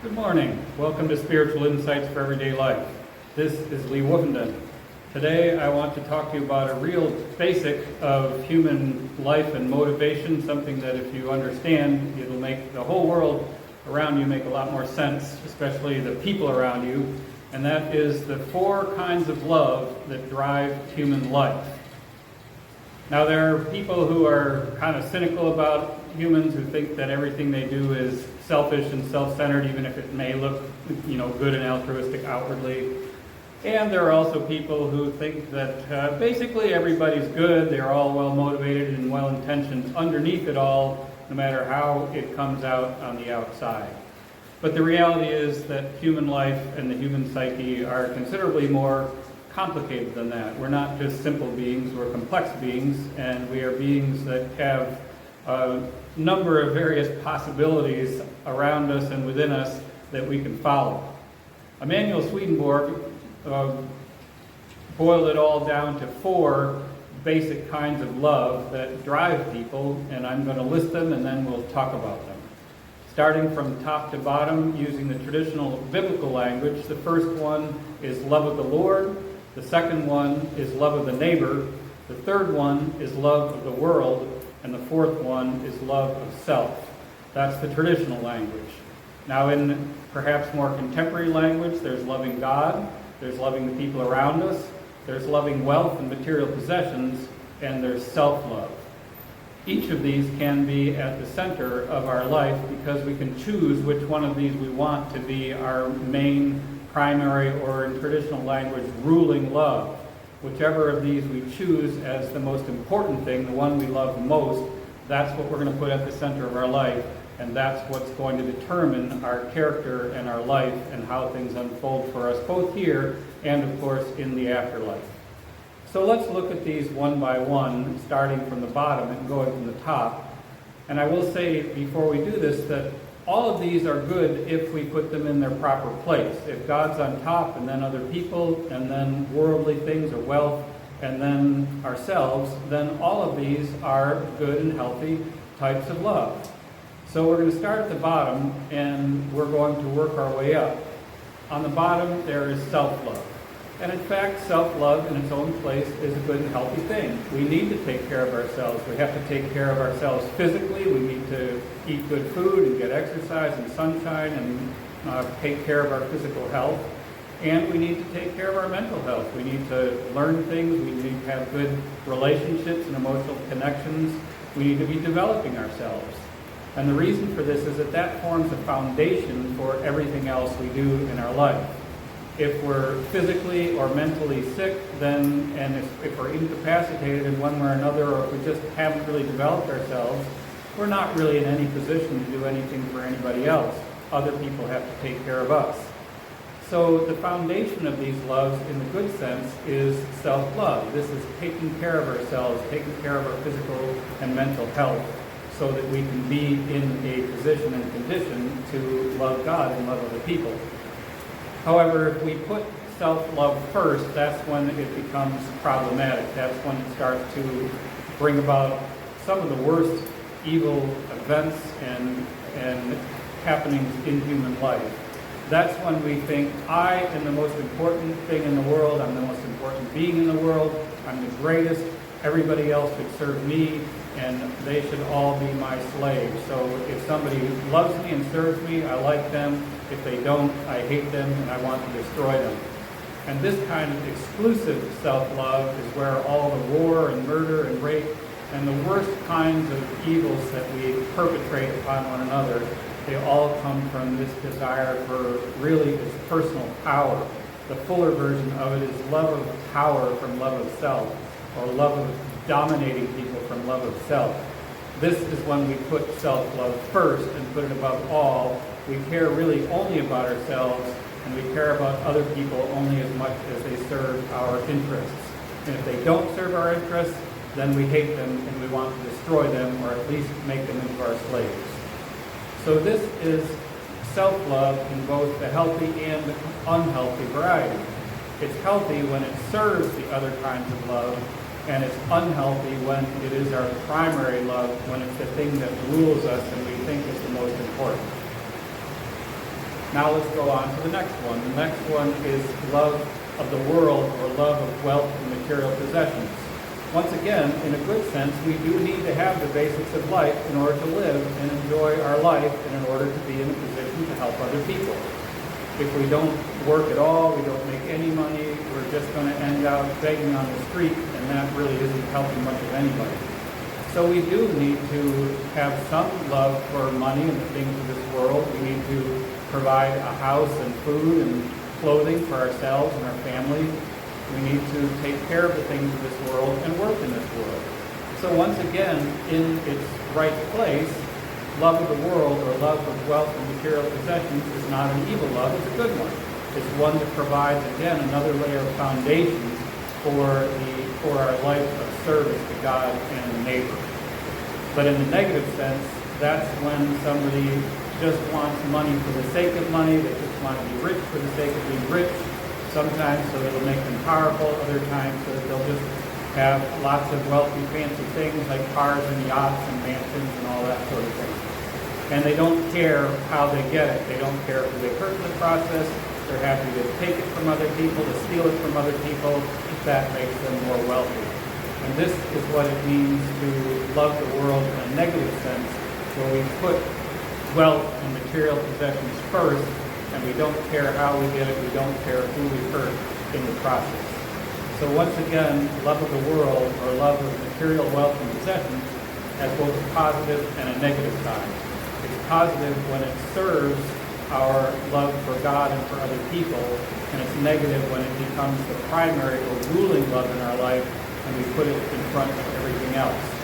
Good morning. Welcome to Spiritual Insights for Everyday Life. This is Lee Woofenden. Today I want to talk to you about a real basic of human life and motivation, something that if you understand, it'll make the whole world around you make a lot more sense, especially the people around you, and that is the 4 kinds of love that drive human life. Now there are people who are kind of cynical about humans who think that everything they do is selfish and self-centered, even if it may look, good and altruistic outwardly. And there are also people who think that basically everybody's good, they're all well-motivated and well-intentioned underneath it all, no matter how it comes out on the outside. But the reality is that human life and the human psyche are considerably more complicated than that. We're not just simple beings, we're complex beings, and we are beings that have a number of various possibilities around us and within us that we can follow. Emanuel Swedenborg boiled it all down to 4 basic kinds of love that drive people, and I'm going to list them and then we'll talk about them. Starting from top to bottom, using the traditional biblical language, the first one is love of the Lord, the second one is love of the neighbor, the third one is love of the world, and the fourth one is love of self. That's the traditional language. Now in perhaps more contemporary language, there's loving God, there's loving the people around us, there's loving wealth and material possessions, and there's self-love. Each of these can be at the center of our life because we can choose which one of these we want to be our main, primary, or in traditional language, ruling love. Whichever of these we choose as the most important thing, the one we love most, that's what we're going to put at the center of our life, and that's what's going to determine our character and our life and how things unfold for us, both here and, of course, in the afterlife. So let's look at these one by one, starting from the bottom and going from the top. And I will say before we do this that all of these are good if we put them in their proper place. If God's on top, and then other people, and then worldly things or wealth, and then ourselves, then all of these are good and healthy types of love. So we're going to start at the bottom, and we're going to work our way up. On the bottom, there is self-love. And in fact, self-love in its own place is a good and healthy thing. We need to take care of ourselves. We have to take care of ourselves physically. We need to eat good food and get exercise and sunshine and take care of our physical health. And we need to take care of our mental health. We need to learn things. We need to have good relationships and emotional connections. We need to be developing ourselves. And the reason for this is that that forms a foundation for everything else we do in our life. If we're physically or mentally sick, then, and if we're incapacitated in one way or another, or if we just haven't really developed ourselves, we're not really in any position to do anything for anybody else. Other people have to take care of us. So the foundation of these loves, in the good sense, is self-love. This is taking care of ourselves, taking care of our physical and mental health, so that we can be in a position and condition to love God and love other people. However, if we put self-love first, that's when it becomes problematic. That's when it starts to bring about some of the worst evil events and happenings in human life. That's when we think, I am the most important thing in the world, I'm the most important being in the world, I'm the greatest, everybody else should serve me, and they should all be my slaves. So if somebody loves me and serves me, I like them. If they don't, I hate them and I want to destroy them. And this kind of exclusive self-love is where all the war and murder and rape and the worst kinds of evils that we perpetrate upon one another, they all come from this desire for really this personal power. The fuller version of it is love of power from love of self, or love of dominating people from love of self. This is when we put self-love first and put it above all. We care really only about ourselves, and we care about other people only as much as they serve our interests. And if they don't serve our interests, then we hate them and we want to destroy them, or at least make them into our slaves. So this is self-love in both the healthy and unhealthy variety. It's healthy when it serves the other kinds of love, and it's unhealthy when it is our primary love, when it's the thing that rules us and we think is the most important. Now let's go on to the next one. The next one is love of the world, or love of wealth and material possessions. Once again, in a good sense, we do need to have the basics of life in order to live and enjoy our life, and in order to be in a position to help other people. If we don't work at all, we don't make any money, we're just going to end up begging on the street, and that really isn't helping much of anybody. So we do need to have some love for money and the things of this world. We need to provide a house and food and clothing for ourselves and our families. We need to take care of the things of this world and work in this world. So once again, in its right place, love of the world, or love of wealth and material possessions, is not an evil love, it's a good one. It's one that provides, again, another layer of foundation for our life of service to God and the neighbor. But in the negative sense, that's when somebody just wants money for the sake of money. They just want to be rich for the sake of being rich. Sometimes so it'll make them powerful, other times so that they'll just have lots of wealthy, fancy things like cars and yachts and mansions and all that sort of thing. And they don't care how they get it. They don't care who they hurt in the process. They're happy to take it from other people, to steal it from other people, if that makes them more wealthy. And this is what it means to love the world in a negative sense, where we put wealth and material possessions first, and we don't care how we get it, we don't care who we hurt in the process. So once again, love of the world, or love of material wealth and possessions, has both a positive and a negative side. It's positive when it serves our love for God and for other people, and it's negative when it becomes the primary or ruling love in our life, and we put it in front of everything else.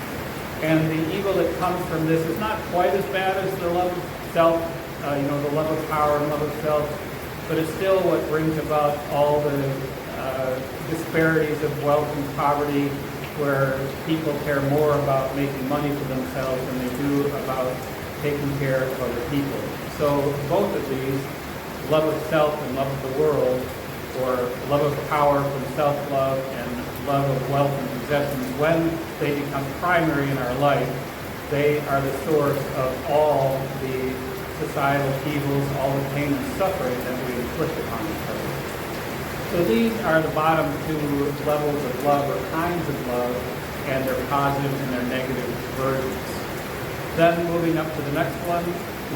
And the evil that comes from this is not quite as bad as the love of self, the love of power and love of self, but it's still what brings about all the disparities of wealth and poverty, where people care more about making money for themselves than they do about taking care of other people. So both of these, love of self and love of the world, or love of power from self-love and love of wealth and possessions, when they become primary in our life, they are the source of all the societal evils, all the pain and suffering that we inflict upon each other. So these are the bottom two levels of love, or kinds of love, and their positive and their negative versions. Then moving up to the next one,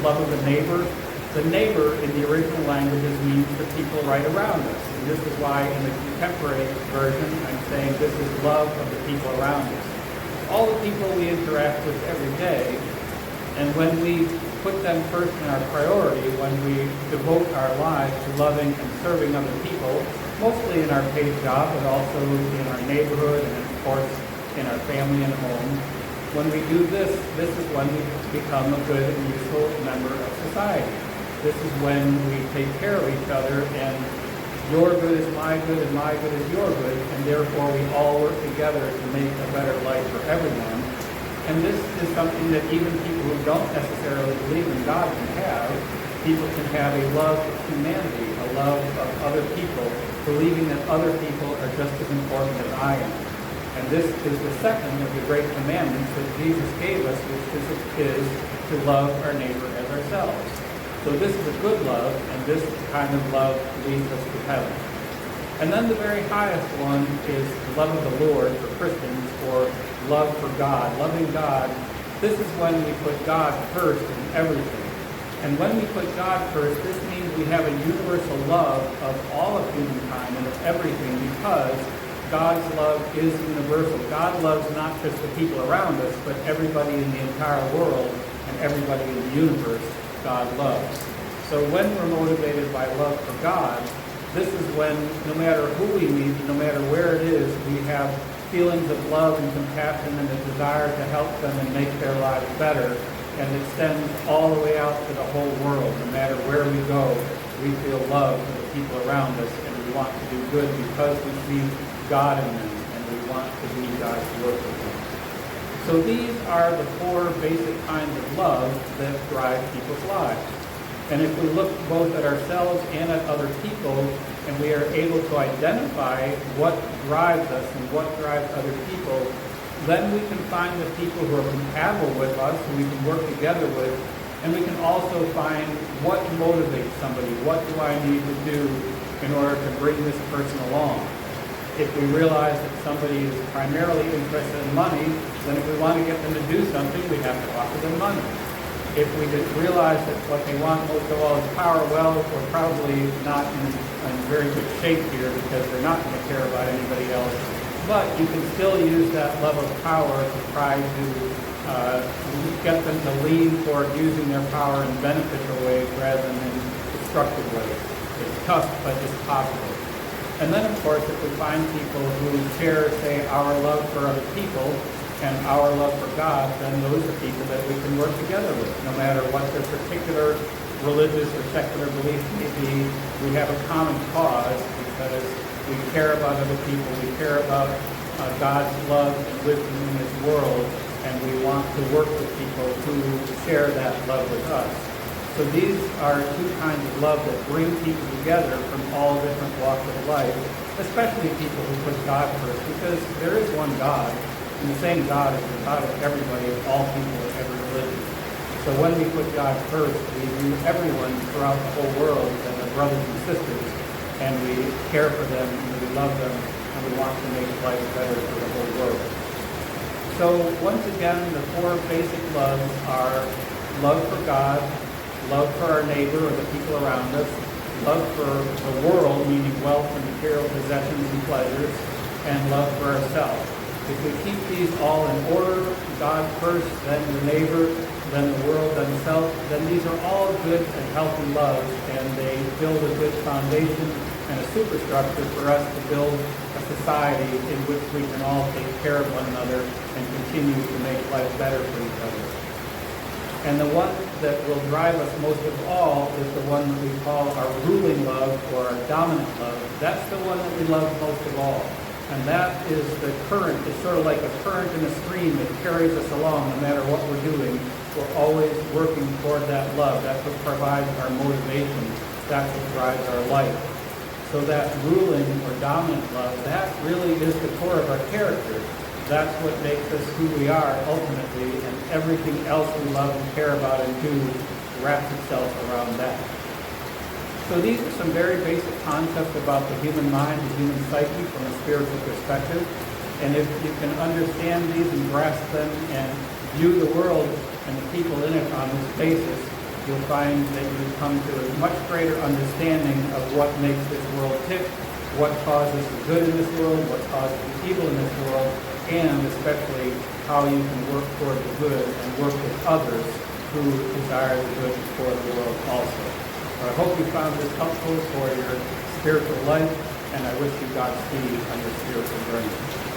love of the neighbor. The neighbor in the original languages means the people right around us. And this is why in the contemporary version I'm saying this is love of the people around us. All the people we interact with every day, and when we put them first in our priority, when we devote our lives to loving and serving other people, mostly in our paid job, but also in our neighborhood and of course in our family and home. When we do this, this is when we become a good and useful member of society. This is when we take care of each other, and your good is my good and my good is your good, and therefore we all work together to make a better life for everyone. And this is something that even people who don't necessarily believe in God can have. People can have a love of humanity, a love of other people, believing that other people are just as important as I am. And this is the second of the great commandments that Jesus gave us, which is to love our neighbor as ourselves. So this is a good love, and this kind of love leads us to heaven. And then the very highest one is love of the Lord for Christians, or love for God, loving God. This is when we put God first in everything. And when we put God first, this means we have a universal love of all of humankind and of everything, because God's love is universal. God loves not just the people around us, but everybody in the entire world and everybody in the universe God loves. So when we're motivated by love for God, this is when, no matter who we meet, no matter where it is, we have feelings of love and compassion and a desire to help them and make their lives better, and it extends all the way out to the whole world. No matter where we go, we feel love for the people around us, and we want to do good because we see God in them, and we want to do God's work with them. So these are the four basic kinds of love that drive people's lives. And if we look both at ourselves and at other people, and we are able to identify what drives us and what drives other people, then we can find the people who are compatible with us, who we can work together with, And we can also find what motivates somebody. What do I need to do in order to bring this person along? If we realize that somebody is primarily interested in money, then if we want to get them to do something, we have to offer them money. If we realize that what they want most of all is power, well, we're probably not in very good shape here because they're not going to care about anybody else. But you can still use that love of power to try to get them to lean toward using their power in beneficial ways rather than in destructive ways. It's tough, but it's possible. And then, of course, if we find people who share, say, our love for other people and our love for God, then those are people that we can work together with. No matter what their particular religious or secular beliefs may be, we have a common cause because we care about other people, we care about God's love and wisdom in this world, and we want to work with people who share that love with us. So these are two kinds of love that bring people together from all different walks of life, especially people who put God first, because there is one God, and the same God is the God of everybody, of all people, of every religion. So when we put God first, we view everyone throughout the whole world as our brothers and sisters, and we care for them, and we love them, and we want to make life better for the whole world. So once again, the four basic loves are love for God, love for our neighbor or the people around us, love for the world, meaning wealth and material possessions and pleasures, and love for ourselves. If we keep these all in order, God first, then the neighbor, then the world, then self, then these are all good and healthy loves, and they build a good foundation and a superstructure for us to build a society in which we can all take care of one another and continue to make life better for each other. And the one that will drive us most of all is the one that we call our ruling love or our dominant love. That's the one that we love most of all. And that is the current. It's sort of like a current in a stream that carries us along no matter what we're doing. We're always working toward that love. That's what provides our motivation. That's what drives our life. So that ruling or dominant love, that really is the core of our character. That's what makes us who we are ultimately, and everything else we love and care about and do wraps itself around that. So these are some very basic concepts about the human mind, the human psyche from a spiritual perspective. And if you can understand these and grasp them and view the world and the people in it on this basis, you'll find that you come to a much greater understanding of what makes this world tick, what causes the good in this world, what causes the evil in this world, and especially how you can work toward the good and work with others who desire the good for the world also. So I hope you found this helpful for your spiritual life, and I wish you Godspeed on your spiritual journey.